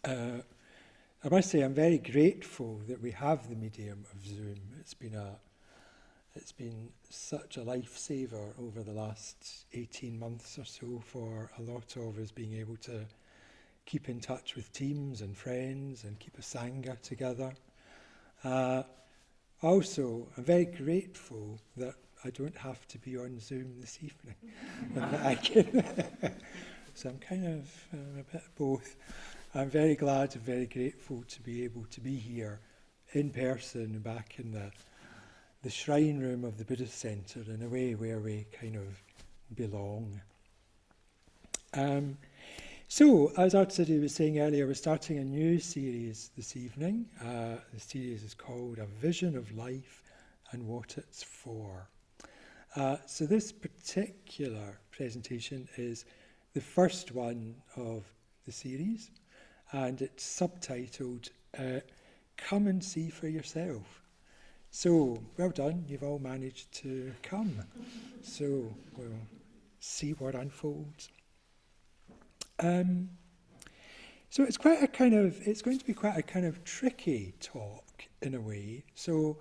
I must say I'm very grateful that we have the medium of Zoom. It's been such a lifesaver over the last 18 months or so for a lot of us being able to keep in touch with teams and friends and keep a Sangha together. Also, I'm very grateful that I don't have to be on Zoom this evening. And that I can so I'm kind of a bit of both. I'm very glad and very grateful to be able to be here in person back in the shrine room of the Buddhist Centre, in a way where we kind of belong. So, as Artsadi was saying earlier, we're starting a new series this evening. The series is called A Vision of Life and What It's For. So this particular presentation is the first one of the series, and it's subtitled Come and See for Yourself. So, well done, you've all managed to come. So, we'll see what unfolds. So it's going to be quite a kind of tricky talk in a way. So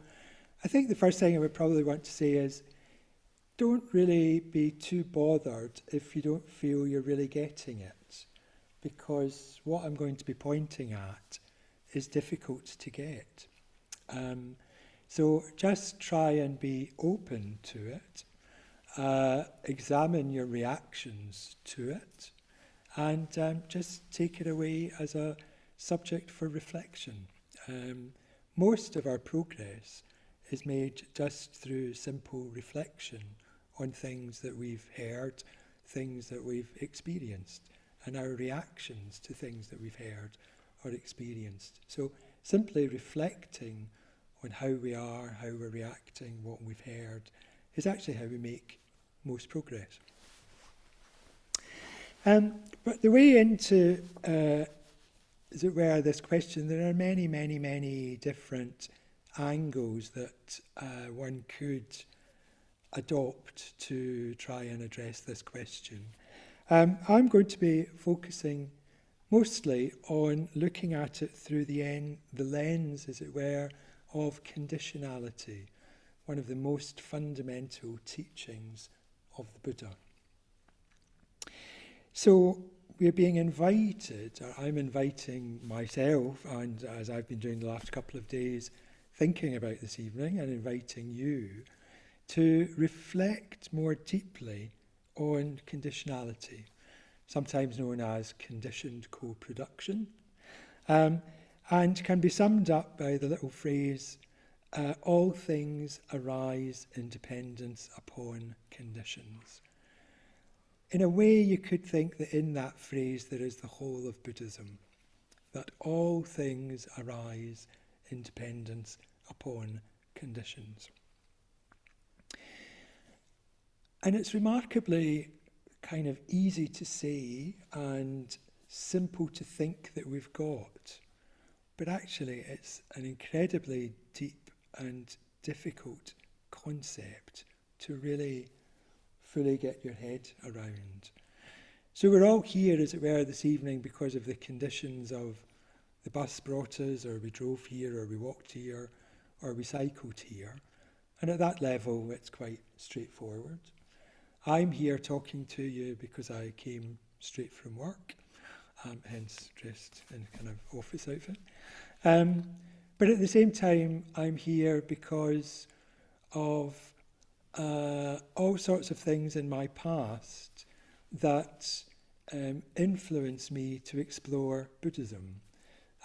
I think the first thing I would probably want to say is don't really be too bothered if you don't feel you're really getting it, because what I'm going to be pointing at is difficult to get. So just try and be open to it, examine your reactions to it, and just take it away as a subject for reflection. Most of our progress is made just through simple reflection on things that we've heard, things that we've experienced, and our reactions to things that we've heard or experienced. So simply reflecting on how we are, how we're reacting, what we've heard, is actually how we make most progress. But the way into, as it were, this question, there are many, many, many different angles that one could adopt to try and address this question. I'm going to be focusing mostly on looking at it through the lens, as it were, of conditionality, one of the most fundamental teachings of the Buddha. So we're being invited, or I'm inviting myself, and as I've been doing the last couple of days, thinking about this evening, and inviting you to reflect more deeply on conditionality, sometimes known as conditioned co-production, and can be summed up by the little phrase, all things arise in dependence upon conditions. In a way, you could think that in that phrase there is the whole of Buddhism, that all things arise in dependence upon conditions. And it's remarkably kind of easy to say and simple to think that we've got, but actually it's an incredibly deep and difficult concept to really fully get your head around. So we're all here, as it were, this evening because of the conditions of the bus brought us, or we drove here, or we walked here, or we cycled here. And at that level, it's quite straightforward. I'm here talking to you because I came straight from work, hence dressed in kind of office outfit. But at the same time, I'm here because of all sorts of things in my past that influenced me to explore Buddhism.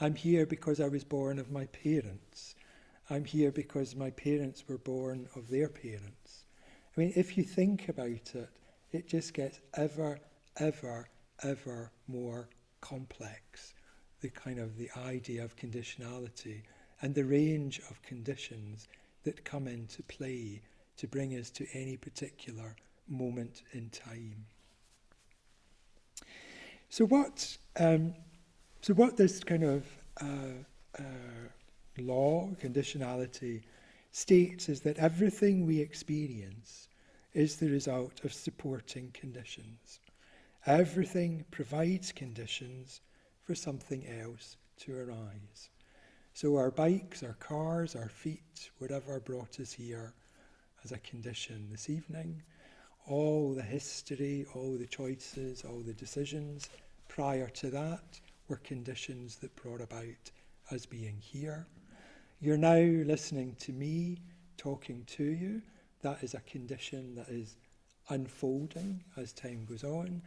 I'm here because I was born of my parents. I'm here because my parents were born of their parents. I mean, if you think about it, it just gets ever, ever, ever more complex. The idea of conditionality and the range of conditions that come into play to bring us to any particular moment in time. So what this kind of law, conditionality, states is that everything we experience is the result of supporting conditions. Everything provides conditions for something else to arise. So our bikes, our cars, our feet, whatever brought us here as a condition this evening, all the history, all the choices, all the decisions prior to that were conditions that brought about us being here. You're now listening to me, talking to you. That is a condition that is unfolding as time goes on.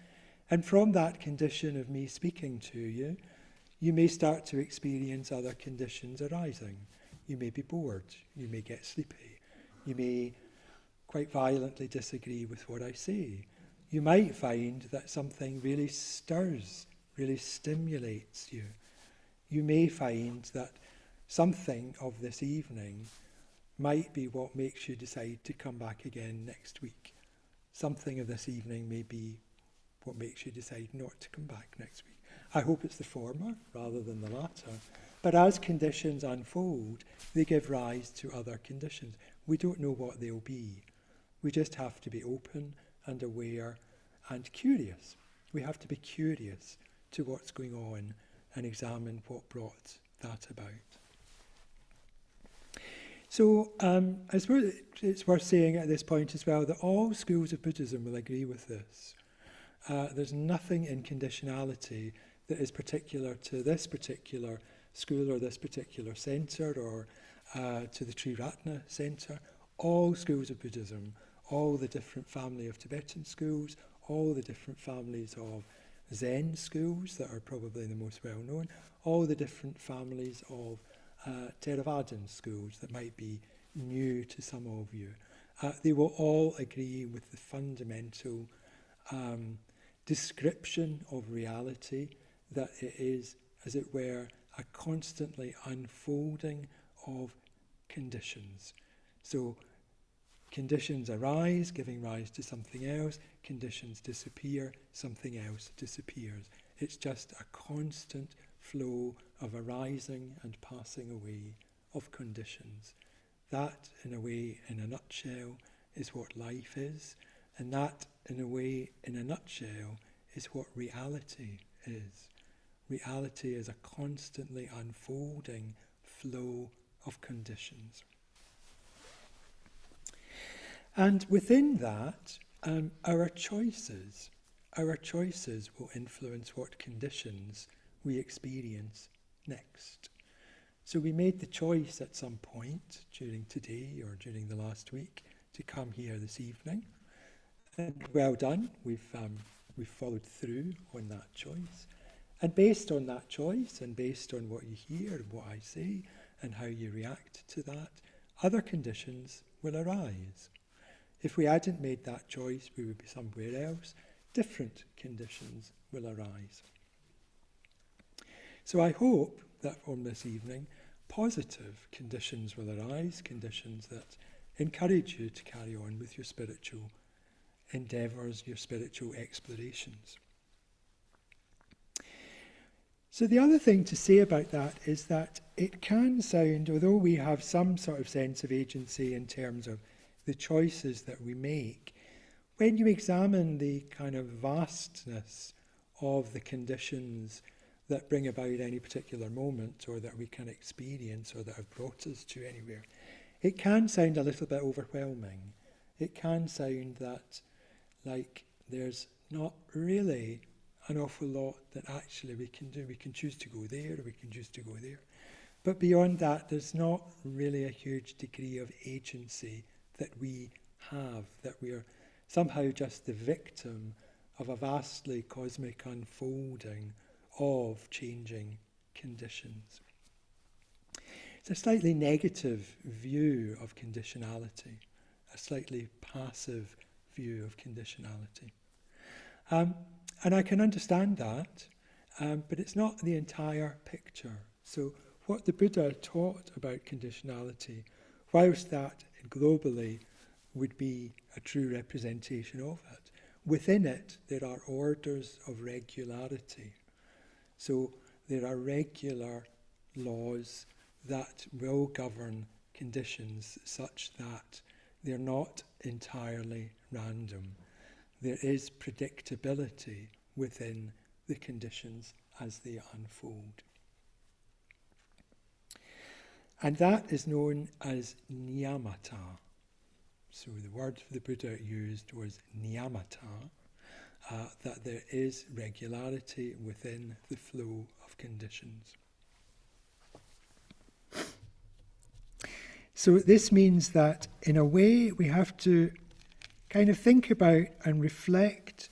And from that condition of me speaking to you, you may start to experience other conditions arising. You may be bored. You may get sleepy. You may quite violently disagree with what I say. You might find that something really stirs, really stimulates you. You may find that something of this evening might be what makes you decide to come back again next week. Something of this evening may be what makes you decide not to come back next week. I hope it's the former rather than the latter. But as conditions unfold, they give rise to other conditions. We don't know what they'll be. We just have to be open and aware and curious. We have to be curious to what's going on and examine what brought that about. So I suppose it's worth saying at this point as well that all schools of Buddhism will agree with this. There's nothing in conditionality that is particular to this particular school or this particular centre or to the Triratna centre. All schools of Buddhism, all the different family of Tibetan schools, all the different families of Zen schools that are probably the most well known, all the different families of Theravadan schools that might be new to some of you. They will all agree with the fundamental description of reality, that it is, as it were, a constantly unfolding of conditions. So conditions arise, giving rise to something else. Conditions disappear, something else disappears. It's just a constant flow of arising and passing away of conditions. That, in a way, in a nutshell, is what life is. And that, in a way, in a nutshell, is what reality is. Reality is a constantly unfolding flow of conditions. And within that, our choices will influence what conditions we experience next. So we made the choice at some point during today or during the last week to come here this evening. And well done, we've followed through on that choice. And based on that choice and based on what you hear and what I say and how you react to that, other conditions will arise. If we hadn't made that choice, we would be somewhere else. Different conditions will arise. So I hope that from this evening, positive conditions will arise, conditions that encourage you to carry on with your spiritual endeavours, your spiritual explorations. So the other thing to say about that is that it can sound, although we have some sort of sense of agency in terms of the choices that we make, when you examine the kind of vastness of the conditions that bring about any particular moment or that we can experience or that have brought us to anywhere, it can sound a little bit overwhelming. It can sound that like there's not really an awful lot that actually we can do. We can choose to go there or we can choose to go there. But beyond that, there's not really a huge degree of agency that we have, that we are somehow just the victim of a vastly cosmic unfolding of changing conditions. It's a slightly negative view of conditionality, a slightly passive view of conditionality. And I can understand that, but it's not the entire picture. So what the Buddha taught about conditionality, whilst that globally would be a true representation of it, within it there are orders of regularity. So there are regular laws that will govern conditions such that they're not entirely random. There is predictability within the conditions as they unfold. And that is known as niyamata. So the word the Buddha used was niyamata, that there is regularity within the flow of conditions. So this means that in a way we have to kind of think about and reflect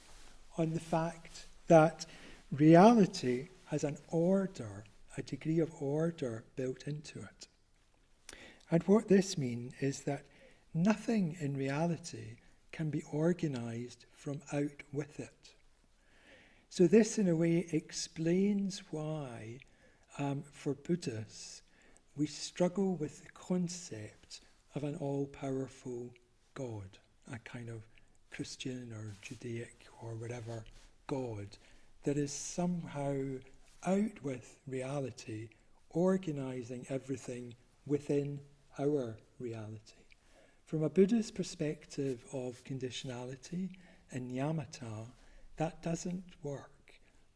on the fact that reality has an order, a degree of order built into it. And what this means is that nothing in reality can be organized from out with it. So this in a way explains why for Buddhists we struggle with the concept of an all-powerful God, a kind of Christian or Judaic or whatever God that is somehow out with reality, organizing everything within our reality. From a Buddhist perspective of conditionality and niyamata, that doesn't work.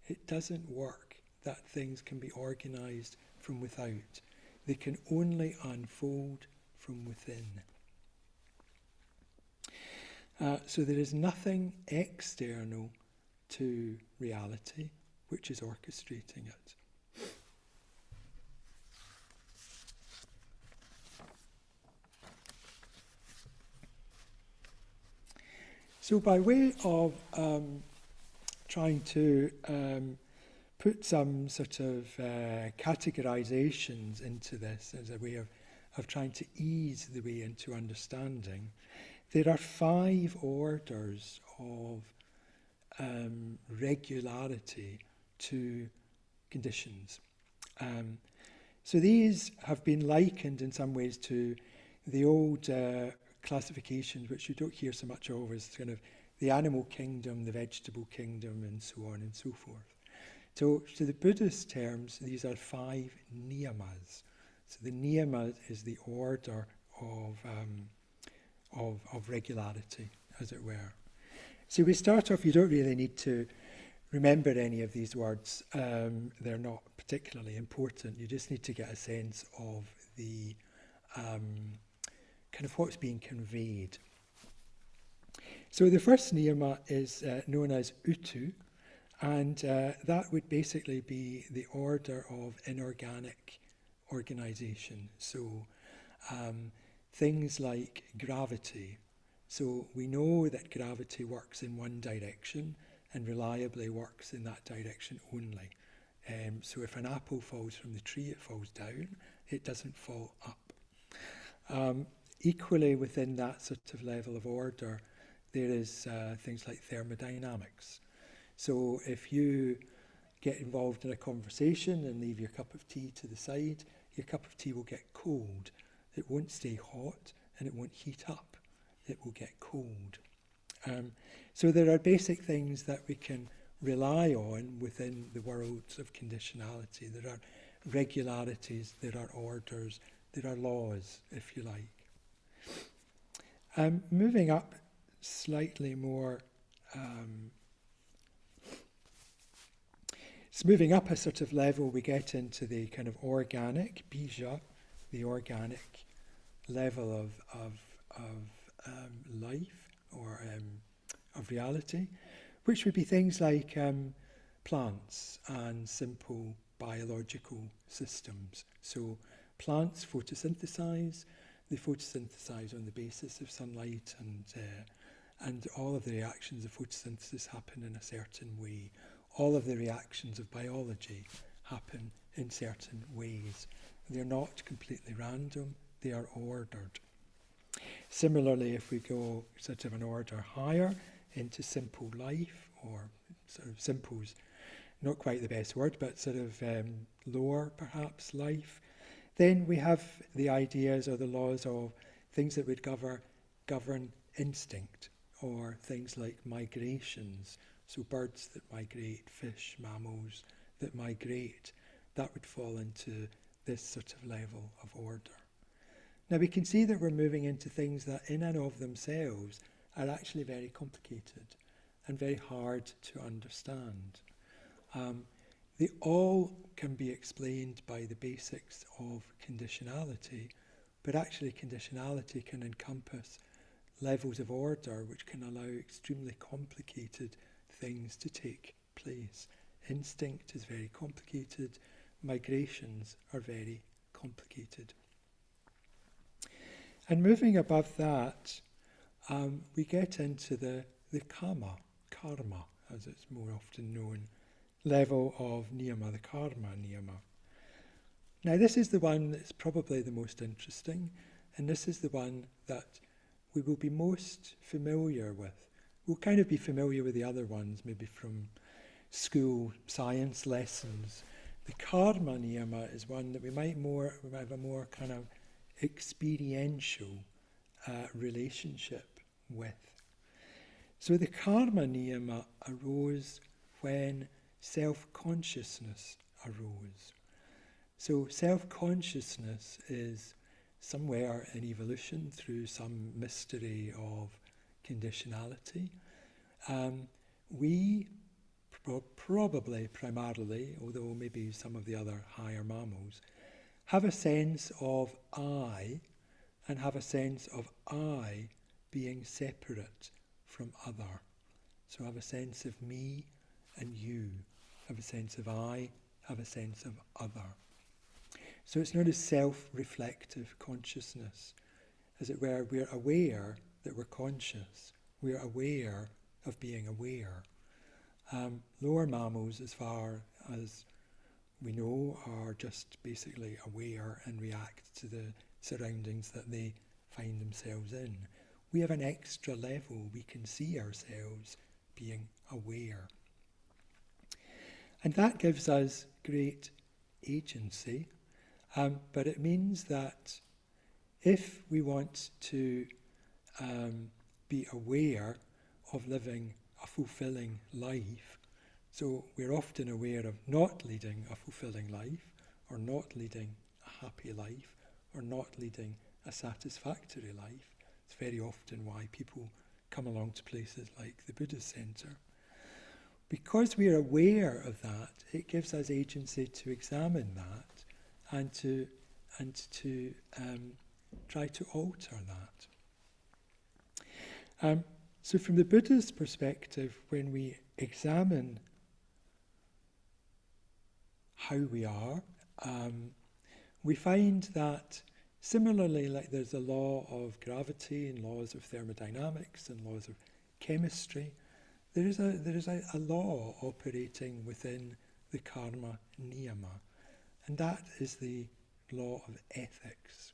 It doesn't work that things can be organized from without. They can only unfold from within. So there is nothing external to reality which is orchestrating it. So by way of trying to put some sort of categorizations into this as a way of trying to ease the way into understanding, there are 5 orders of regularity to conditions. So these have been likened in some ways to the old classifications, which you don't hear so much of, as kind of the animal kingdom, the vegetable kingdom, and so on and so forth. So to the Buddhist terms, these are 5 niyamas. So the niyama is the order of regularity, as it were. So we start off, you don't really need to remember any of these words. They're not particularly important. You just need to get a sense of the kind of what's being conveyed. So the first niyama is known as utu, and that would basically be the order of inorganic organization. So things like gravity. So we know that gravity works in one direction and reliably works in that direction only. So if an apple falls from the tree, it falls down, it doesn't fall up. Equally within that sort of level of order, there is things like thermodynamics. So if you get involved in a conversation and leave your cup of tea to the side, your cup of tea will get cold. It won't stay hot and it won't heat up. It will get cold. So there are basic things that we can rely on within the worlds of conditionality. There are regularities, there are orders, there are laws, if you like. Moving up slightly more, moving up a sort of level, we get into the kind of organic, bija, the organic level of life or of reality, which would be things like plants and simple biological systems. So plants photosynthesize. They photosynthesize on the basis of sunlight, and all of the reactions of photosynthesis happen in a certain way. All of the reactions of biology happen in certain ways. They're not completely random, they are ordered. Similarly, if we go sort of an order higher into simple life, or sort of simple's not quite the best word, but sort of lower perhaps life, then we have the ideas or the laws of things that would govern instinct, or things like migrations. So birds that migrate, fish, mammals that migrate, that would fall into this sort of level of order. Now we can see that we're moving into things that in and of themselves are actually very complicated and very hard to understand. they all can be explained by the basics of conditionality, but actually conditionality can encompass levels of order which can allow extremely complicated things to take place. Instinct is very complicated, migrations are very complicated. And moving above that, we get into the karma, as it's more often known, level of niyama, the karma niyama. Now this is the one that's probably the most interesting, and this is the one that we will be most familiar with. We'll kind of be familiar with the other ones, maybe from school science lessons. The karma niyama is one that we might have a more kind of experiential relationship with. So the karma niyama arose when self-consciousness arose. So self-consciousness is somewhere in evolution through some mystery of conditionality. We probably primarily, although maybe some of the other higher mammals, have a sense of I, and have a sense of I being separate from other. So have a sense of me and you, have a sense of I, have a sense of other. So it's known as self-reflective consciousness. As it were, we're aware that we're conscious. We're aware of being aware. Lower mammals, as far as we know, are just basically aware and react to the surroundings that they find themselves in. We have an extra level. We can see ourselves being aware. And that gives us great agency, but it means that if we want to be aware of living a fulfilling life, so we're often aware of not leading a fulfilling life, or not leading a happy life, or not leading a satisfactory life. It's very often why people come along to places like the Buddhist Centre. Because we're aware of that, it gives us agency to examine that and to try to alter that. So from the Buddhist perspective, when we examine how we are, we find that similarly, like there's a law of gravity and laws of thermodynamics and laws of chemistry, there is a law operating within the karma niyama, and that is the law of ethics.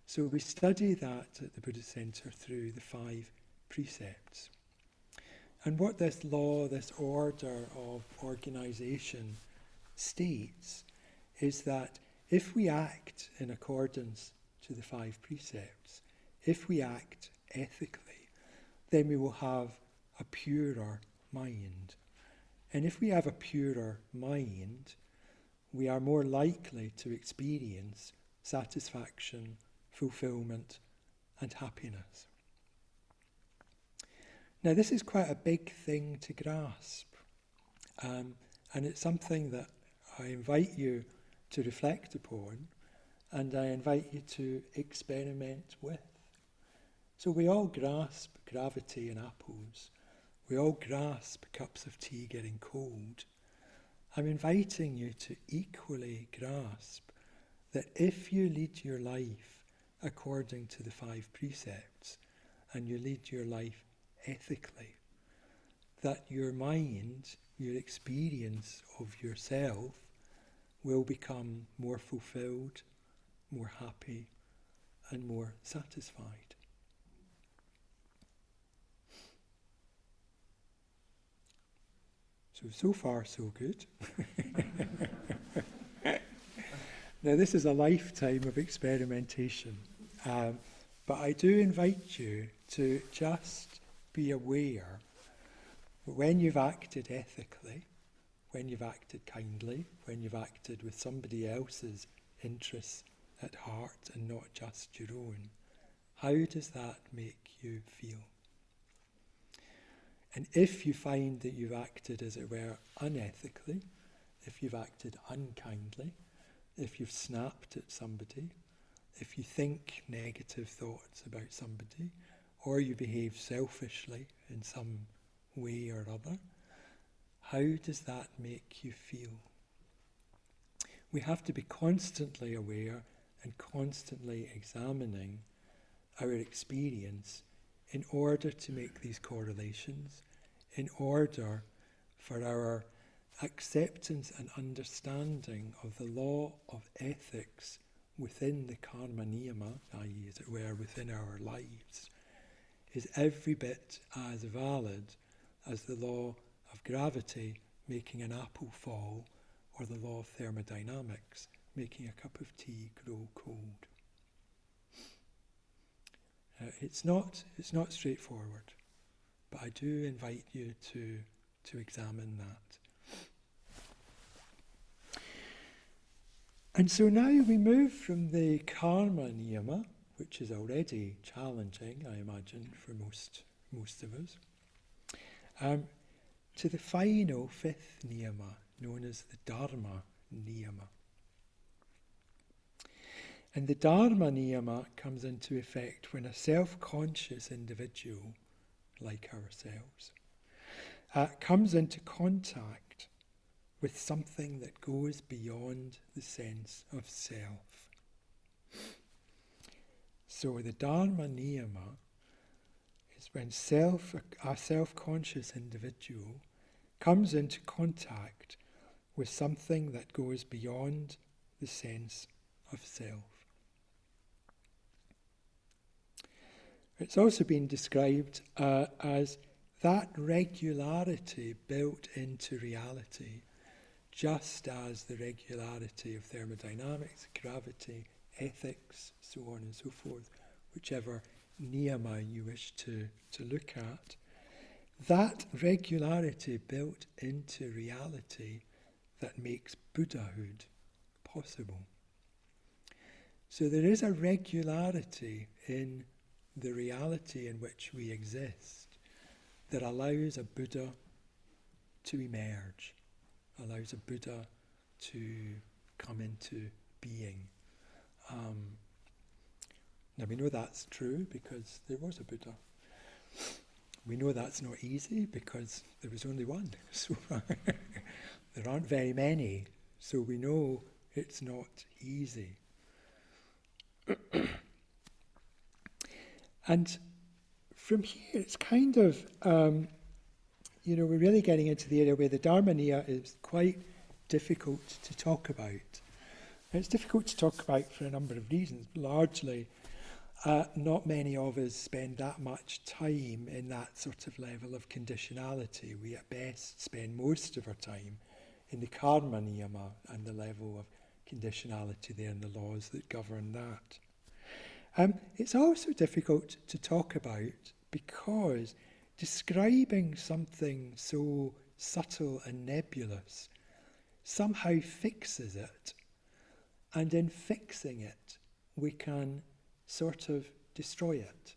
So we study that at the Buddhist Centre through the 5 precepts. And what this law, this order of organisation states is that if we act in accordance to the 5 precepts, if we act ethically, then we will have a purer mind. And if we have a purer mind, we are more likely to experience satisfaction, fulfillment, and happiness. Now, this is quite a big thing to grasp, and it's something that I invite you to reflect upon, and I invite you to experiment with. So we all grasp gravity in apples. We all grasp cups of tea getting cold. I'm inviting you to equally grasp that if you lead your life according to the 5 precepts, and you lead your life ethically, that your mind, your experience of yourself, will become more fulfilled, more happy, and more satisfied. So far, so good. Now, this is a lifetime of experimentation, but I do invite you to just be aware that when you've acted ethically, when you've acted kindly, when you've acted with somebody else's interests at heart and not just your own, how does that make you feel? And if you find that you've acted, as it were, unethically, if you've acted unkindly, if you've snapped at somebody, if you think negative thoughts about somebody, or you behave selfishly in some way or other, how does that make you feel? We have to be constantly aware and constantly examining our experience in order to make these correlations, in order for our acceptance and understanding of the law of ethics within the karma niyama, i.e., as it were, within our lives, is every bit as valid as the law of gravity making an apple fall, or the law of thermodynamics making a cup of tea grow cold. It's not straightforward, but I do invite you to examine that. And so now we move from the karma niyama, which is already challenging, I imagine, for most of us, to the final fifth niyama, known as the dharma niyama. And the dharma niyama comes into effect when a self-conscious individual, like ourselves, comes into contact with something that goes beyond the sense of self. So the dharma niyama is when a self-conscious individual comes into contact with something that goes beyond the sense of self. It's also been described as that regularity built into reality, just as the regularity of thermodynamics, gravity, ethics, so on and so forth, whichever niyama you wish to look at, that regularity built into reality that makes Buddhahood possible. So there is a regularity in the reality in which we exist that allows a Buddha to emerge, allows a Buddha to come into being. Now we know that's true because there was a Buddha. We know that's not easy because there was only one. So there aren't very many, so we know it's not easy. And from here, it's kind of, we're really getting into the area where the Dharma Niya is quite difficult to talk about. And it's difficult to talk about for a number of reasons. Largely, not many of us spend that much time in that sort of level of conditionality. We at best spend most of our time in the karma niyama and the level of conditionality there and the laws that govern that. It's also difficult to talk about because describing something so subtle and nebulous somehow fixes it, and in fixing it we can sort of destroy it.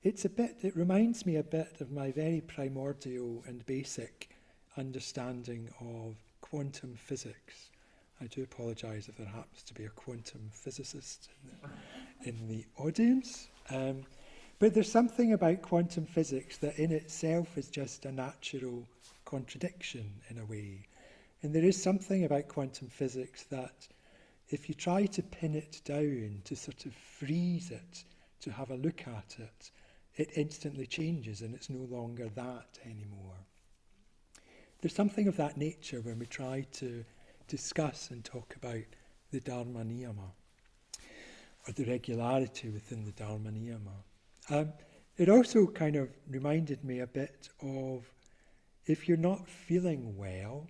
It reminds me a bit of my very primordial and basic understanding of quantum physics. I do apologise if there happens to be a quantum physicist in the audience. But there's something about quantum physics that in itself is just a natural contradiction in a way. And there is something about quantum physics that if you try to pin it down, to sort of freeze it, to have a look at it, it instantly changes and it's no longer that anymore. There's something of that nature when we try to discuss and talk about the Dharma Niyama, or the regularity within the Dharma Niyama. It also kind of reminded me a bit of if you're not feeling well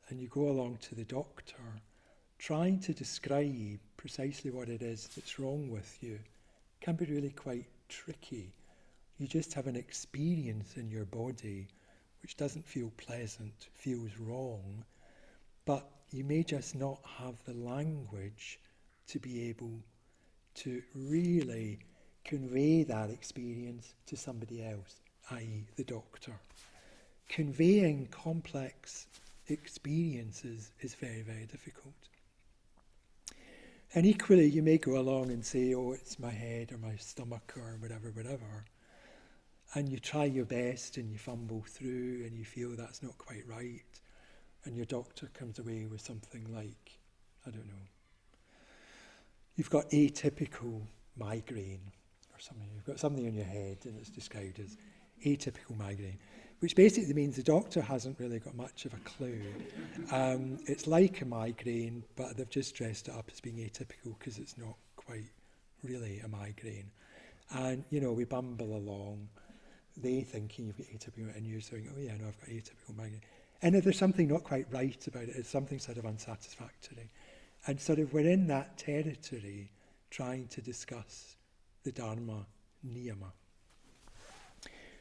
and you go along to the doctor, trying to describe precisely what it is that's wrong with you can be really quite tricky. You just have an experience in your body which doesn't feel pleasant, feels wrong, but you may just not have the language to be able to really convey that experience to somebody else, i.e. the doctor. Conveying complex experience is very, very difficult. And equally, you may go along and say, oh, it's my head or my stomach or whatever. And you try your best and you fumble through and you feel that's not quite right. And your doctor comes away with something like, I don't know, you've got atypical migraine or something. You've got something in your head and it's described as atypical migraine, which basically means the doctor hasn't really got much of a clue. It's like a migraine, but they've just dressed it up as being atypical because it's not quite really a migraine. And, we bumble along, they thinking you've got atypical, and you're saying, oh yeah, no, I've got atypical migraine. And if there's something not quite right about it, it's something sort of unsatisfactory. And sort of we're in that territory trying to discuss the Dharma Niyama.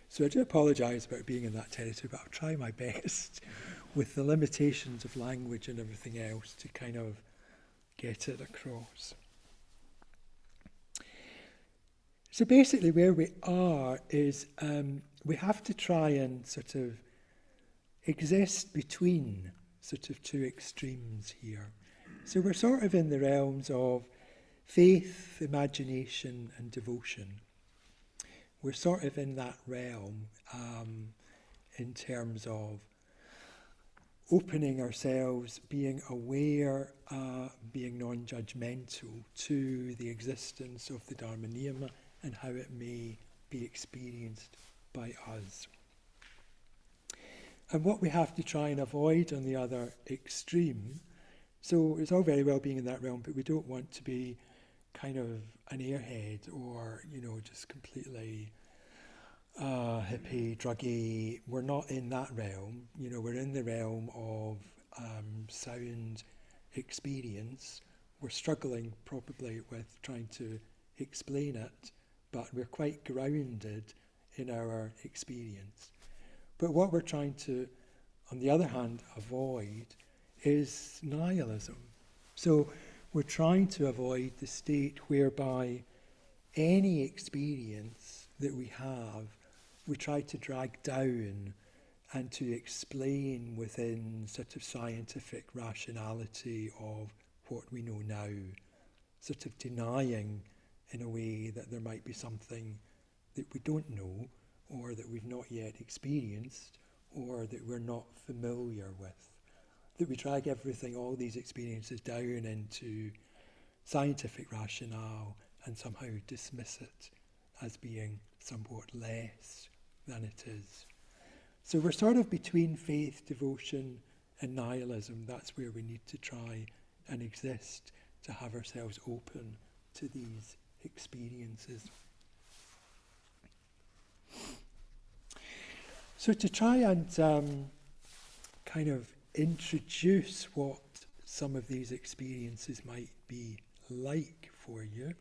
So I do apologise about being in that territory, but I'll try my best with the limitations of language and everything else to kind of get it across. So basically where we are is we have to try and sort of exist between sort of two extremes here. So we're sort of in the realms of faith, imagination and devotion. We're sort of in that realm in terms of opening ourselves, being aware, being non-judgmental to the existence of the Dharma Niyama and how it may be experienced by us. And what we have to try and avoid on the other extreme, so it's all very well being in that realm, but we don't want to be kind of an airhead or, just completely hippie, druggy. We're not in that realm. We're in the realm of sound experience. We're struggling probably with trying to explain it, but we're quite grounded in our experience. But what we're trying to, on the other hand, avoid is nihilism. So we're trying to avoid the state whereby any experience that we have, we try to drag down and to explain within sort of scientific rationality of what we know now, sort of denying in a way that there might be something that we don't know or that we've not yet experienced or that we're not familiar with. That we drag everything, all these experiences down into scientific rationale and somehow dismiss it as being somewhat less than it is. So we're sort of between faith, devotion and nihilism. That's where we need to try and exist, to have ourselves open to these experiences. So to try and kind of introduce what some of these experiences might be like for you,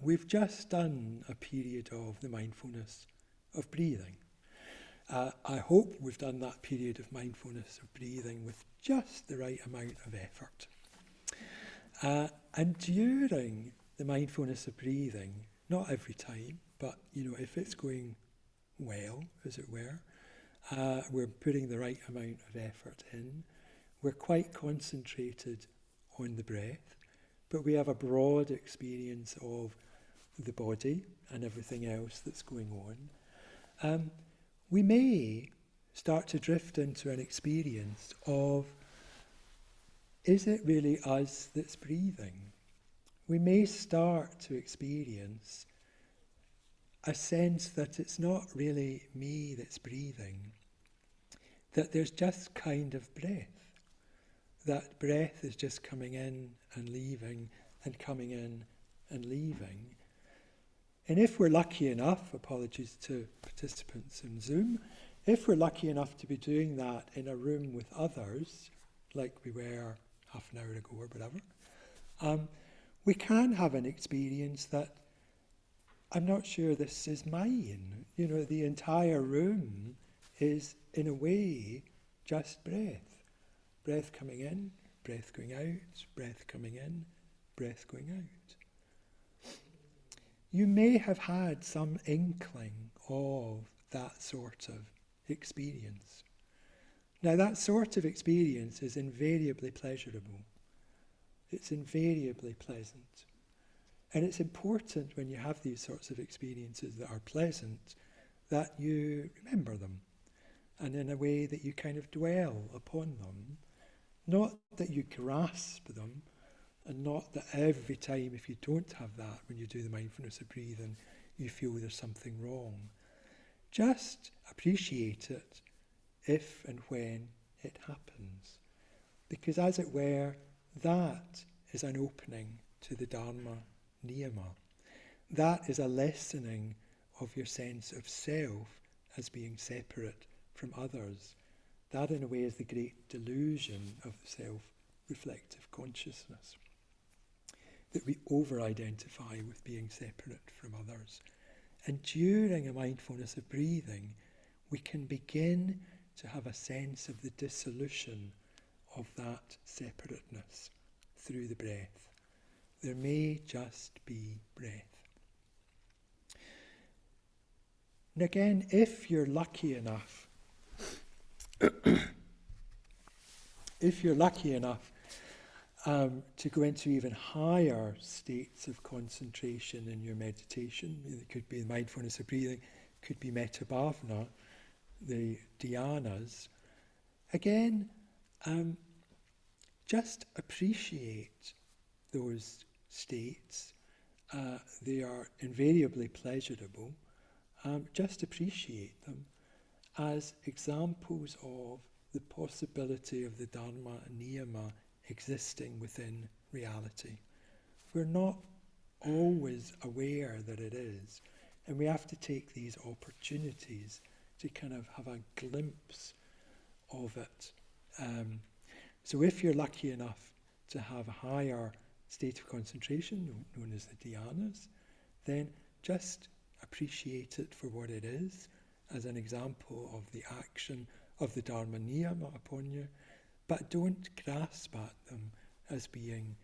we've just done a period of the mindfulness of breathing. I hope we've done that period of mindfulness of breathing with just the right amount of effort. And during the mindfulness of breathing, not every time, but if it's going well, as it were, we're putting the right amount of effort in. We're quite concentrated on the breath, but we have a broad experience of the body and everything else that's going on. We may start to drift into an experience of, is it really us that's breathing? We may start to experience a sense that it's not really me that's breathing, that there's just kind of breath. That breath is just coming in and leaving and coming in and leaving. And if we're lucky enough, apologies to participants in Zoom, if we're lucky enough to be doing that in a room with others, like we were half an hour ago or whatever, we can have an experience that I'm not sure this is mine. The entire room is, in a way, just breath. Breath coming in, breath going out, breath coming in, breath going out. You may have had some inkling of that sort of experience. Now that sort of experience is invariably pleasurable. It's invariably pleasant. And it's important when you have these sorts of experiences that are pleasant that you remember them, and in a way that you kind of dwell upon them. Not that you grasp them, and not that every time, if you don't have that, when you do the mindfulness of breathing, you feel there's something wrong. Just appreciate it if and when it happens. Because as it were, that is an opening to the Dharma Niyama. That is a lessening of your sense of self as being separate from others. That in a way is the great delusion of the self-reflective consciousness. That we over-identify with being separate from others. And during a mindfulness of breathing, we can begin to have a sense of the dissolution of that separateness through the breath. There may just be breath. And again, if you're lucky enough, to go into even higher states of concentration in your meditation, it could be mindfulness of breathing, it could be metta bhavana, the dhyanas, again, just appreciate those states. They are invariably pleasurable. Just appreciate them as examples of the possibility of the Dharma Niyama existing within reality. We're not always aware that it is, and we have to take these opportunities to kind of have a glimpse of it. So if you're lucky enough to have a higher state of concentration, known as the dhyanas, then just appreciate it for what it is, as an example of the action of the Dharma Niyama upon you, but don't grasp at them as being,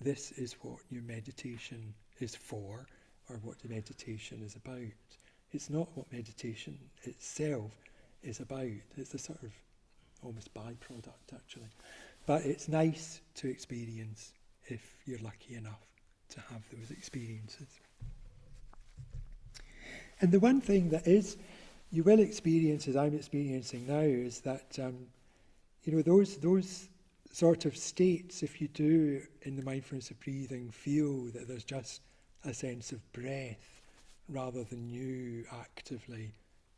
this is what your meditation is for, or what the meditation is about. It's not what meditation itself is about. It's a sort of almost byproduct, actually. But it's nice to experience if you're lucky enough to have those experiences. And the one thing that is, you will experience, as I'm experiencing now, is that, those sort of states, if you do in the mindfulness of breathing feel that there's just a sense of breath rather than you actively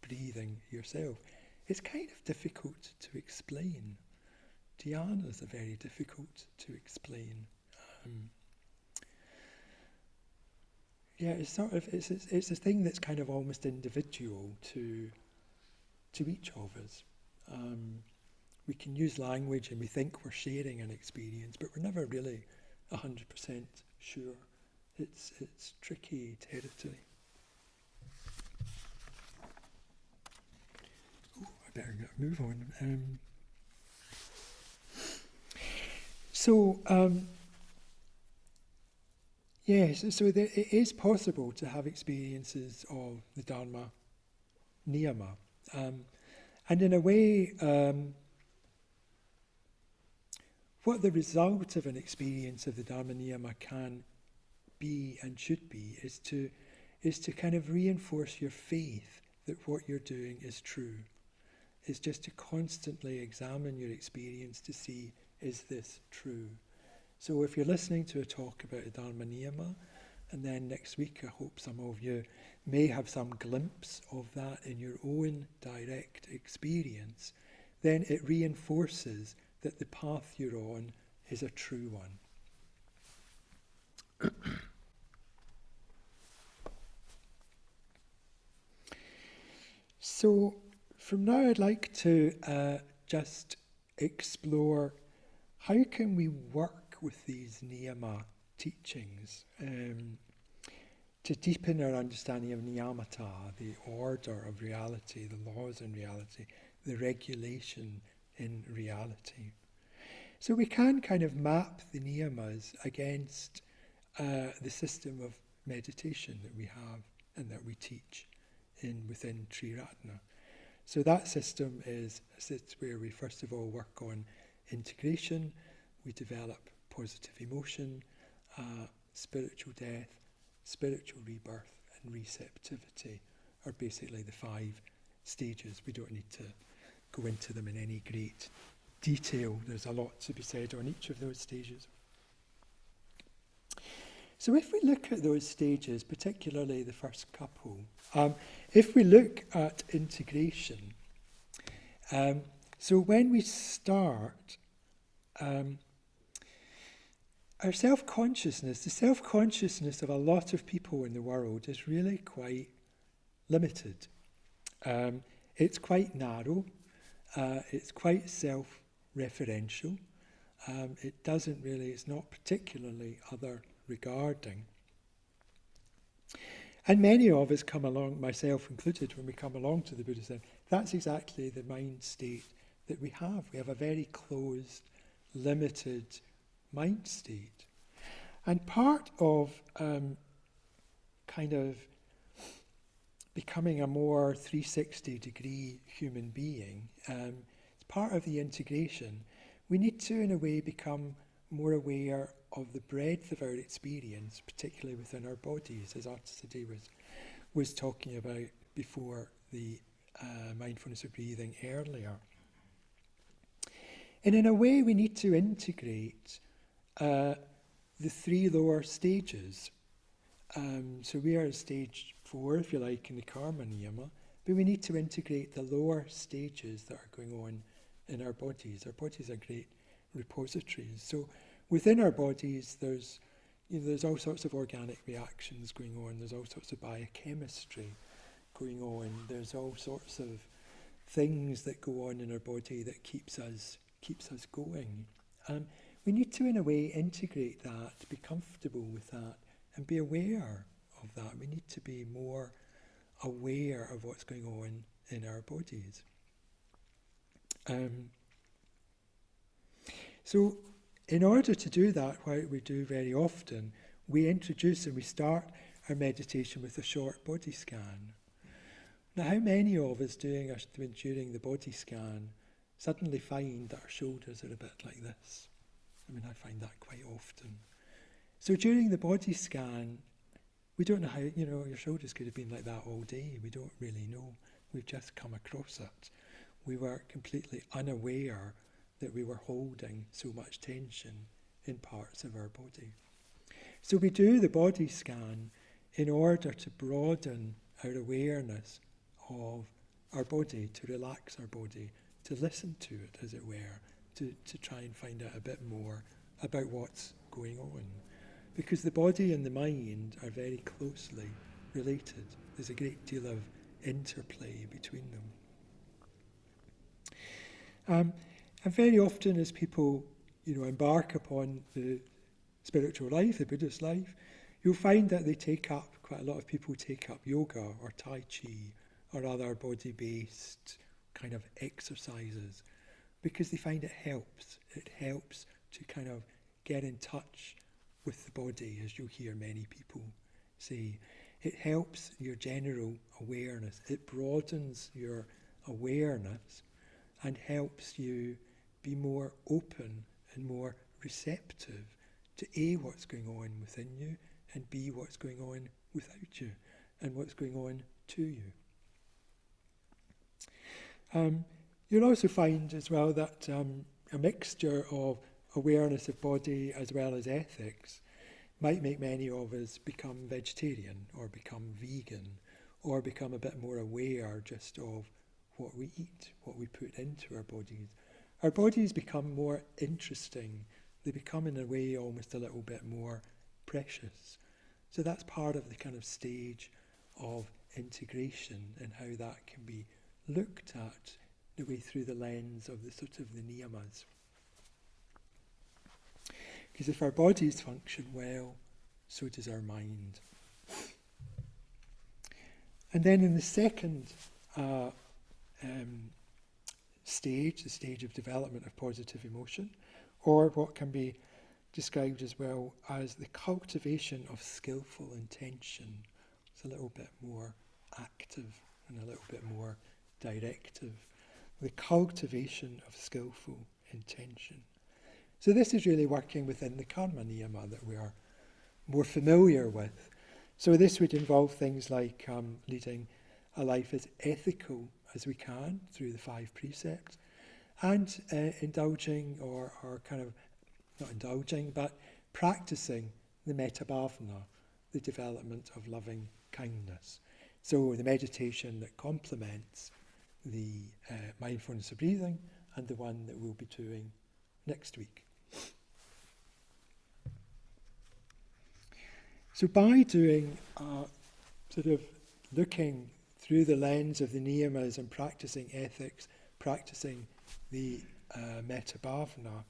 breathing yourself, it's kind of difficult to explain. Dhyanas are very difficult to explain. It's sort of it's a thing that's kind of almost individual to each of us. We can use language and we think we're sharing an experience, but we're never really 100% sure. It's tricky territory. I better move on. Yes, so it is possible to have experiences of the Dharma Niyama. And in a way, what the result of an experience of the Dharma Niyama can be and should be is to kind of reinforce your faith that what you're doing is true. It's just to constantly examine your experience to see, is this true? So if you're listening to a talk about the Dharma Niyama, and then next week I hope some of you may have some glimpse of that in your own direct experience, then it reinforces that the path you're on is a true one. So from now I'd like to just explore how can we work with these niyama teachings to deepen our understanding of niyamata, the order of reality, the laws in reality, the regulation in reality. So we can kind of map the niyamas against the system of meditation that we have and that we teach within Triratna. So that system is where we first of all work on integration, we develop positive emotion, spiritual death, spiritual rebirth, and receptivity are basically the 5 stages. We don't need to go into them in any great detail. There's a lot to be said on each of those stages. So if we look at those stages, particularly the first couple, if we look at integration, so when we start, our self-consciousness, the self-consciousness of a lot of people in the world is really quite limited. It's quite narrow, it's quite self-referential, it's not particularly other-regarding. And many of us come along, myself included, when we come along to the Buddhism, that's exactly the mind state that we have. We have a very closed, limited mind state. And part of kind of becoming a more 360-degree human being, it's part of the integration. We need to, in a way, become more aware of the breadth of our experience, particularly within our bodies, as Artisade was talking about before the mindfulness of breathing earlier. And in a way, we need to integrate the 3 lower stages. So we are at stage 4, if you like, in the karma niyama, but we need to integrate the lower stages that are going on in our bodies. Our bodies are great repositories. So within our bodies, there's all sorts of organic reactions going on. There's all sorts of biochemistry going on. There's all sorts of things that go on in our body that keeps us going. We need to, in a way, integrate that, be comfortable with that, and be aware of that. We need to be more aware of what's going on in our bodies. So in order to do that, what we do very often, we introduce and we start our meditation with a short body scan. Now, how many of us during the body scan suddenly find that our shoulders are a bit like this? I mean, I find that quite often. So during the body scan, we don't know how, your shoulders could have been like that all day. We don't really know. We've just come across it. We were completely unaware that we were holding so much tension in parts of our body. So we do the body scan in order to broaden our awareness of our body, to relax our body, to listen to it, as it were, to try and find out a bit more about what's going on. Because the body and the mind are very closely related. There's a great deal of interplay between them. And very often as people, embark upon the spiritual life, the Buddhist life, you'll find that quite a lot of people take up yoga or Tai Chi or other body-based kind of exercises because they find it helps. It helps to kind of get in touch with the body, as you'll hear many people say. It helps your general awareness. It broadens your awareness and helps you be more open and more receptive to A, what's going on within you, and B, what's going on without you, and what's going on to you. You'll also find as well that a mixture of awareness of body as well as ethics might make many of us become vegetarian or become vegan or become a bit more aware just of what we eat, what we put into our bodies. Our bodies become more interesting. They become, in a way, almost a little bit more precious. So that's part of the kind of stage of integration and how that can be looked at the way through the lens of the sort of the niyamas. Because if our bodies function well, so does our mind. And then in the second stage, the stage of development of positive emotion, or what can be described as well as the cultivation of skillful intention. It's a little bit more active and a little bit more directive, the cultivation of skillful intention. So this is really working within the karma niyama that we are more familiar with. So this would involve things like leading a life as ethical as we can through the 5 precepts, and indulging or kind of, not indulging, but practicing the metta bhavana, the development of loving kindness. So the meditation that complements the mindfulness of breathing and the one that we'll be doing next week. So by doing sort of looking through the lens of the niyamas and practicing ethics, practicing the metta bhavana,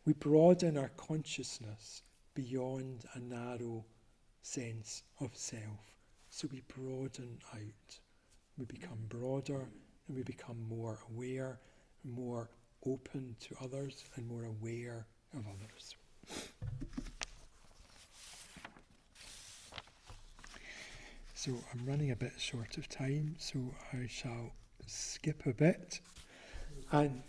we broaden our consciousness beyond a narrow sense of self. So we broaden out. We become broader and we become more aware, more open to others and more aware of others. So I'm running a bit short of time, so I shall skip a bit. And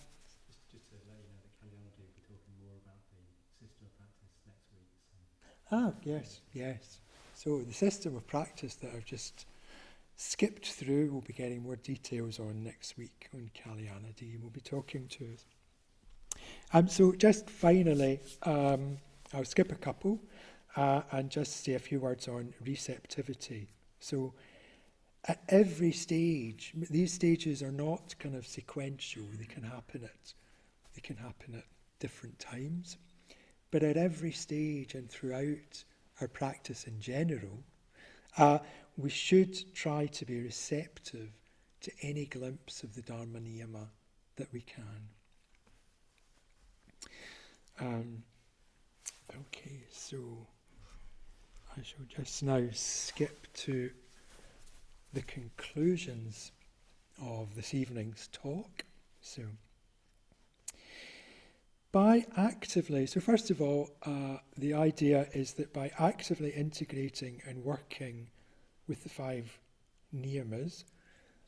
just to let you know that Kalyana will be talking more about the system of practice next week. yes. So the system of practice that I've just skipped through, we'll be getting more details on next week when Kalyana D will be talking to us. So just finally, I'll skip a couple and just say a few words on receptivity. So at every stage, these stages are not kind of sequential. They can happen at different times. But at every stage and throughout our practice in general, we should try to be receptive to any glimpse of the Dharma niyama that we can. Okay, so I shall just now skip to the conclusions of this evening's talk. So first of all, the idea is that by actively integrating and working with the 5 niyamas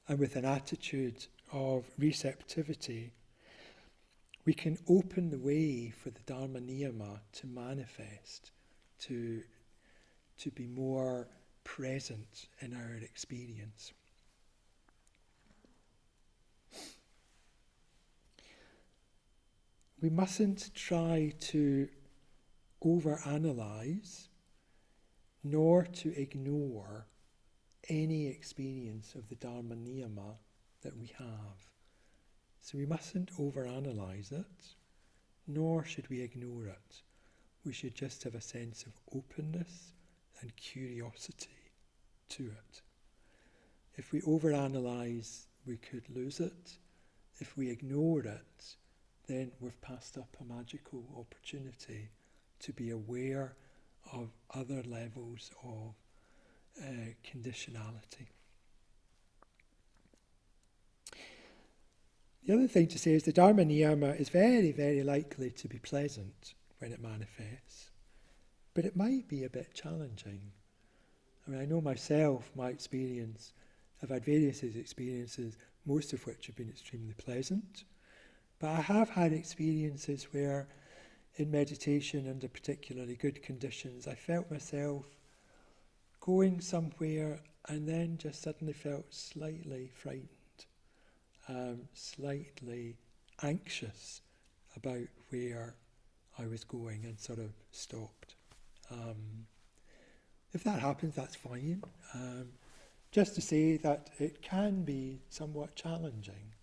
and with an attitude of receptivity, we can open the way for the Dharma niyama to manifest, to be more present in our experience. We mustn't try to overanalyze nor to ignore any experience of the Dharma niyama that we have. So we mustn't overanalyze it, nor should we ignore it. We should just have a sense of openness and curiosity to it. If we overanalyze, we could lose it. If we ignore it, then we've passed up a magical opportunity to be aware of other levels of conditionality. The other thing to say is the Dharma niyama is very, very likely to be pleasant when it manifests, but it might be a bit challenging. I mean, I know myself, my experience, I've had various experiences, most of which have been extremely pleasant, but I have had experiences where in meditation under particularly good conditions, I felt myself going somewhere and then just suddenly felt slightly frightened, slightly anxious about where I was going and sort of stopped. If that happens, that's fine. Just to say that it can be somewhat challenging,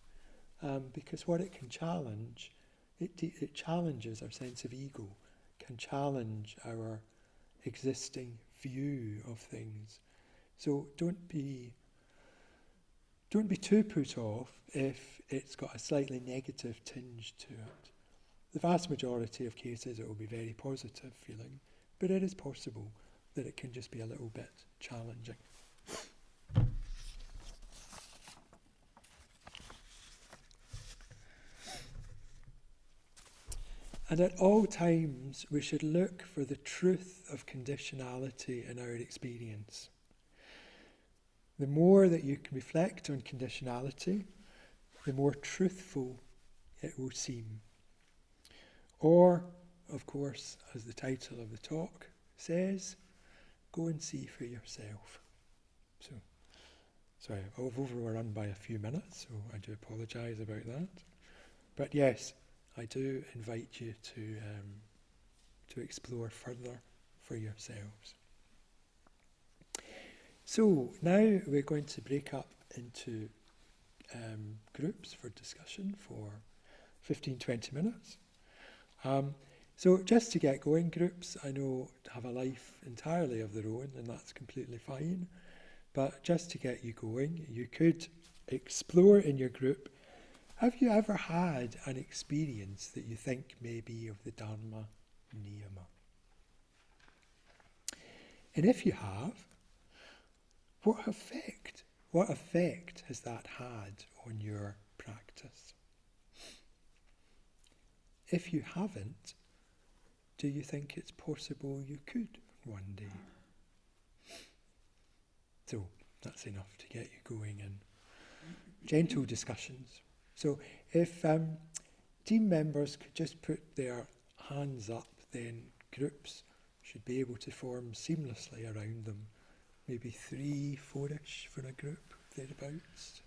because what it can challenge, it challenges our sense of ego, can challenge our existing view of things. So don't be too put off if it's got a slightly negative tinge to it. The vast majority of cases it will be very positive feeling, but it is possible that it can just be a little bit challenging. And at all times we should look for the truth of conditionality in our experience. The more that you can reflect on conditionality, the more truthful it will seem. Or, of course, as the title of the talk says, go and see for yourself. So, sorry, I've overrun by a few minutes, so I do apologise about that. But yes, I do invite you to explore further for yourselves. So now we're going to break up into groups for discussion for 15-20 minutes. So just to get going, groups, I know, have a life entirely of their own, and that's completely fine. But just to get you going, you could explore in your group, have you ever had an experience that you think may be of the Dharma Niyama? And if you have, what effect has that had on your practice? If you haven't, do you think it's possible you could one day? So that's enough to get you going in gentle discussions. So if team members could just put their hands up, then groups should be able to form seamlessly around them. Maybe 3, 4-ish for a group, thereabouts.